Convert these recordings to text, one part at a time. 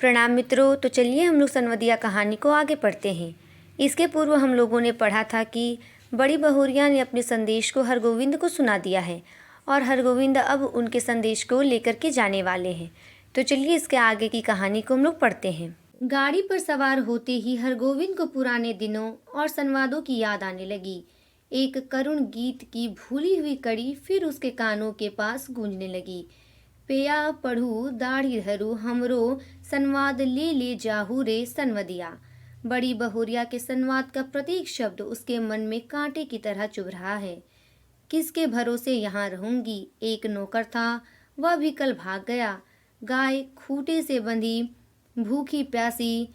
प्रणाम मित्रों। तो चलिए हम लोग सनवदिया कहानी को आगे पढ़ते हैं। इसके पूर्व हम लोगों ने पढ़ा था कि बड़ी बहुरिया ने अपने संदेश को हरगोविंद को सुना दिया है और हरगोविंद अब उनके संदेश को लेकर के जाने वाले हैं। तो चलिए इसके आगे की कहानी को हम लोग पढ़ते हैं। गाड़ी पर सवार होते ही हरगोविंद को पुराने दिनों और संवादों की याद आने लगी। एक करुण गीत की भूली हुई कड़ी फिर उसके कानों के पास गूंजने लगी। पेया पढ़ू दाढ़ी धरू हमरो संवाद ले जाहू रे सनवदिया। बड़ी बहुरिया के संवाद का प्रत्येक शब्द उसके मन में कांटे की तरह चुभ रहा है। किसके भरोसे यहाँ रहूंगी, एक नौकर था, वह भी कल भाग गया। गाय खूंटे से बंधी भूखी प्यासी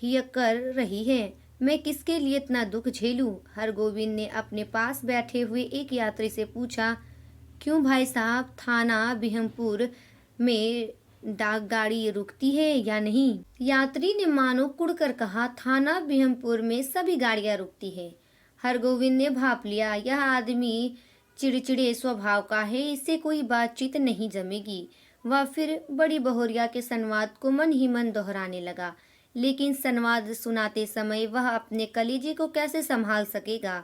हियकर रही है। मैं किसके लिए इतना दुख झेलूं? हरगोविंद ने अपने पास बैठे हुए एक यात्री से पूछा। क्यों भाई साहब, थाना बिहमपुर में डाक गाड़ी रुकती है या नहीं? यात्री ने मानो कुड़कर कहा, थाना बिहमपुर में सभी गाड़ियां रुकती है। हरगोविंद ने भाप लिया, यह आदमी चिड़चिड़े स्वभाव का है, इससे कोई बातचीत नहीं जमेगी। वह फिर बड़ी बहुरिया के संवाद को मन ही मन दोहराने लगा, लेकिन संवाद सुनाते समय वह अपने कलेजे को कैसे संभाल सकेगा?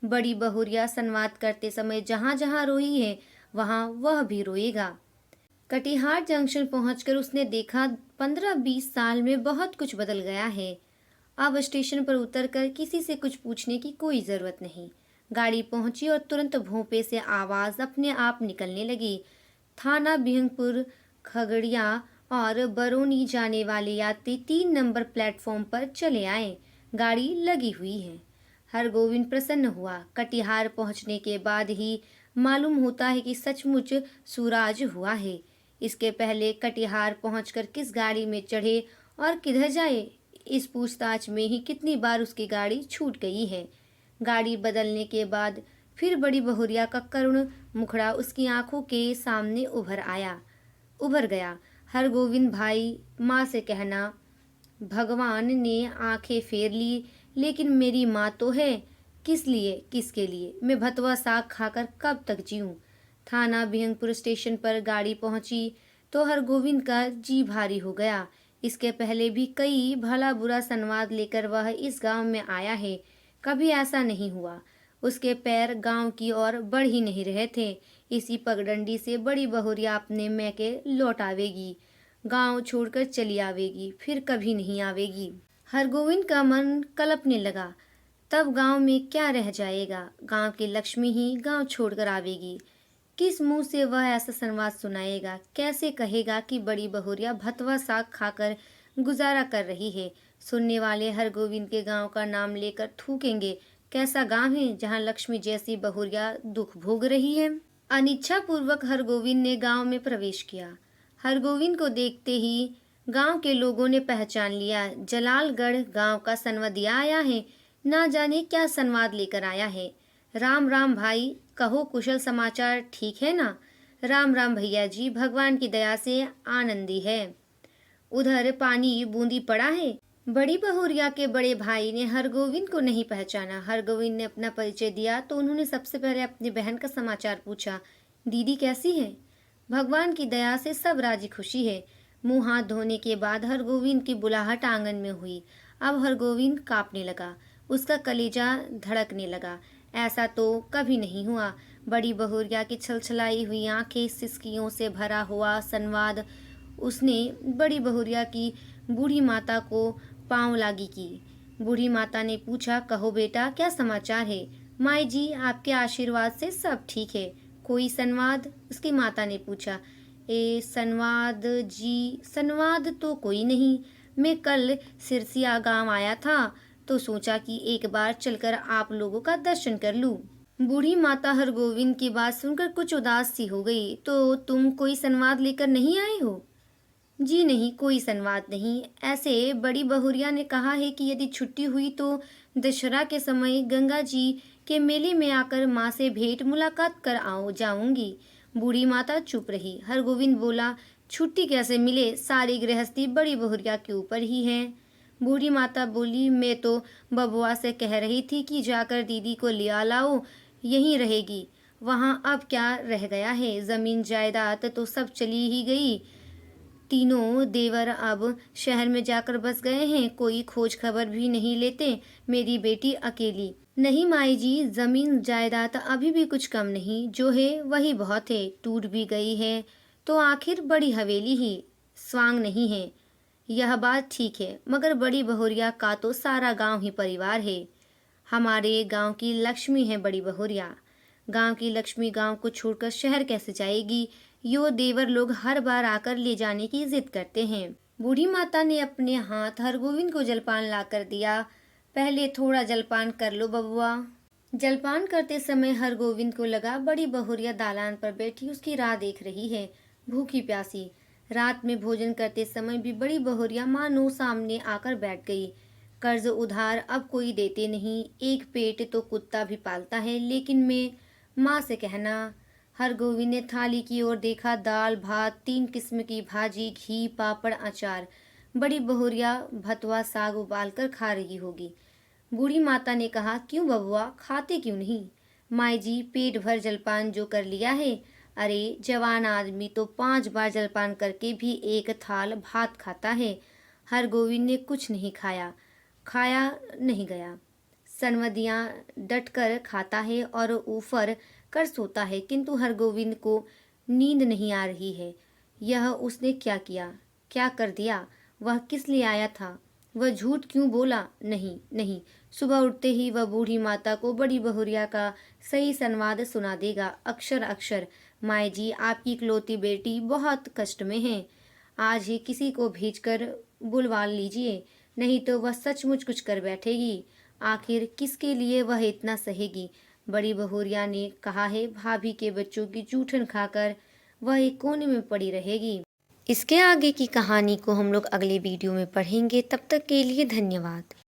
बड़ी बहुरिया संवाद करते समय जहाँ जहाँ रोई है वहाँ वह भी रोएगा। कटिहार जंक्शन पहुंचकर उसने देखा 15-20 साल में बहुत कुछ बदल गया है। अब स्टेशन पर उतरकर किसी से कुछ पूछने की कोई जरूरत नहीं। गाड़ी पहुंची और तुरंत भोंपे से आवाज अपने आप निकलने लगी। थाना बिहंगपुर, खगड़िया और बरौनी जाने वाले यात्री 3 नंबर प्लेटफॉर्म पर चले आए। गाड़ी लगी हुई है। हरगोविंद प्रसन्न हुआ। कटिहार पहुंचने के बाद ही मालूम होता है कि सचमुच सूराज हुआ है। इसके पहले कटिहार पहुंचकर किस गाड़ी में चढ़े और किधर जाए, इस पूछताछ में ही कितनी बार उसकी गाड़ी छूट गई है। गाड़ी बदलने के बाद फिर बड़ी बहुरिया का करुण मुखड़ा उसकी आंखों के सामने उभर गया। हरगोविंद भाई, माँ से कहना। भगवान ने आंखें फेर ली, लेकिन मेरी माँ तो है। किस लिए, किसके लिए मैं भतवा साग खाकर कब तक जीऊं? थाना बिहंगपुर स्टेशन पर गाड़ी पहुंची तो हरगोविंद का जी भारी हो गया। इसके पहले भी कई भला बुरा संवाद लेकर वह इस गांव में आया है, कभी ऐसा नहीं हुआ। उसके पैर गांव की ओर बढ़ ही नहीं रहे थे। इसी पगडंडी से बड़ी बहुरिया अपने मैके लौट आवेगी, गांव छोड़कर चली आवेगी, फिर कभी नहीं आवेगी। हरगोविंद का मन कलपने लगा। तब गांव में क्या रह जाएगा? गांव की लक्ष्मी ही गांव छोड़कर आवेगी। किस मुंह से वह ऐसा संवाद सुनाएगा? कैसे कहेगा कि बड़ी बहुरिया भतवा साग खाकर गुजारा कर रही है? सुनने वाले हरगोविंद के गांव का नाम लेकर थूकेंगे। कैसा गांव है जहां लक्ष्मी जैसी बहुरिया दुख भोग रही है? अनिच्छा पूर्वक हरगोविंद ने गांव में प्रवेश किया। हरगोविंद को देखते ही गांव के लोगों ने पहचान लिया। जलालगढ़ गांव का सनवदिया आया है, ना जाने क्या संवाद लेकर आया है। राम राम भाई, कहो कुशल समाचार ठीक है ना? राम राम भैया जी, भगवान की दया से आनंदी है। उधर पानी बूंदी पड़ा है। बड़ी बहुरिया के बड़े भाई ने हरगोविंद को नहीं पहचाना। हरगोविंद ने अपना परिचय दिया तो उन्होंने सबसे पहले अपनी बहन का समाचार पूछा। दीदी कैसी है? भगवान की दया से सब राजी खुशी है। मुंह हाथ धोने के बाद हरगोविंद की बुलाहट आंगन में हुई। अब हरगोविंद कांपने लगा, उसका कलेजा धड़कने लगा। ऐसा तो कभी नहीं हुआ। बड़ी बहुरिया की छलछलाई हुई आंखें, सिसकियों से भरा हुआ संवाद उसने बड़ी बहुरिया की बूढ़ी माता को पांव लागी की। बूढ़ी माता ने पूछा, कहो बेटा क्या समाचार है? माई जी, आपके आशीर्वाद से सब ठीक है। कोई संवाद? उसकी माता ने पूछा। संवाद जी, संवाद तो कोई नहीं। मैं कल सिरसिया गांव आया था तो सोचा कि एक बार चलकर आप लोगों का दर्शन कर लूं। बूढ़ी माता हरगोविंद की बात सुनकर कुछ उदास सी हो गई। तो तुम कोई संवाद लेकर नहीं आए हो? जी नहीं, कोई संवाद नहीं। ऐसे बड़ी बहुरिया ने कहा है कि यदि छुट्टी हुई तो दशहरा के समय गंगा जी के मेले में आकर माँ से भेंट मुलाकात कर जाऊंगी। बूढ़ी माता चुप रही। हरगोविंद बोला, छुट्टी कैसे मिले? सारी गृहस्थी बड़ी बहुरिया के ऊपर ही है। बूढ़ी माता बोली, मैं तो बबुआ से कह रही थी कि जाकर दीदी को लिया लाओ, यहीं रहेगी। वहाँ अब क्या रह गया है? जमीन जायदाद तो सब चली ही गई। तीनों देवर अब शहर में जाकर बस गए हैं, कोई खोज खबर भी नहीं लेते। मेरी बेटी अकेली। नहीं माई जी, जमीन जायदाद अभी भी कुछ कम नहीं, जो है वही बहुत है। टूट भी गई है तो आखिर बड़ी हवेली ही स्वांग नहीं है। यह बात ठीक है, मगर बड़ी बहुरिया का तो सारा गांव ही परिवार है। हमारे गांव की लक्ष्मी है बड़ी बहुरिया। गांव की लक्ष्मी गांव को छोड़कर शहर कैसे जाएगी? यो देवर लोग हर बार आकर ले जाने की जिद करते हैं। बूढ़ी माता ने अपने हाथ हरगोविंद को जलपान लाकर दिया। पहले थोड़ा जलपान कर लो बबुआ। जलपान करते समय हरगोविंद को लगा बड़ी बहुरिया दालान पर बैठी उसकी राह देख रही है, भूखी प्यासी। रात में भोजन करते समय भी बड़ी बहुरिया मानो सामने आकर बैठ गई। कर्ज उधार अब कोई देते नहीं, एक पेट तो कुत्ता भी पालता है, लेकिन मैं माँ से कहना। हरगोविंद ने थाली की ओर देखा। दाल भात, 3 किस्म की भाजी, घी, पापड़, अचार। बड़ी बहुरिया भतवा साग उबाल कर खा रही होगी। बूढ़ी माता ने कहा, क्यों बबुआ, खाते क्यों नहीं? माई जी, पेट भर जलपान जो कर लिया है। अरे जवान आदमी तो 5 बार जलपान करके भी एक थाल भात खाता है। हरगोविंद ने कुछ नहीं खाया, खाया नहीं गया। सनवदियाँ डट कर खाता है और ऊपर कर सोता है, किंतु हरगोविंद को नींद नहीं आ रही है। यह उसने क्या किया, क्या कर दिया? वह किस लिए आया था? वह झूठ क्यों बोला? नहीं नहीं, सुबह उठते ही वह बूढ़ी माता को बड़ी बहुरिया का सही संवाद सुना देगा, अक्षर अक्षर। माई जी, आपकी इकलौती बेटी बहुत कष्ट में है। आज ही किसी को भेजकर बुलवा लीजिए, नहीं तो वह सचमुच कुछ कर बैठेगी। आखिर किसके लिए वह इतना सहेगी? बड़ी बहुरिया ने कहा है, भाभी के बच्चों की जूठन खाकर वह एक कोने में पड़ी रहेगी। इसके आगे की कहानी को हम लोग अगले वीडियो में पढ़ेंगे। तब तक के लिए धन्यवाद।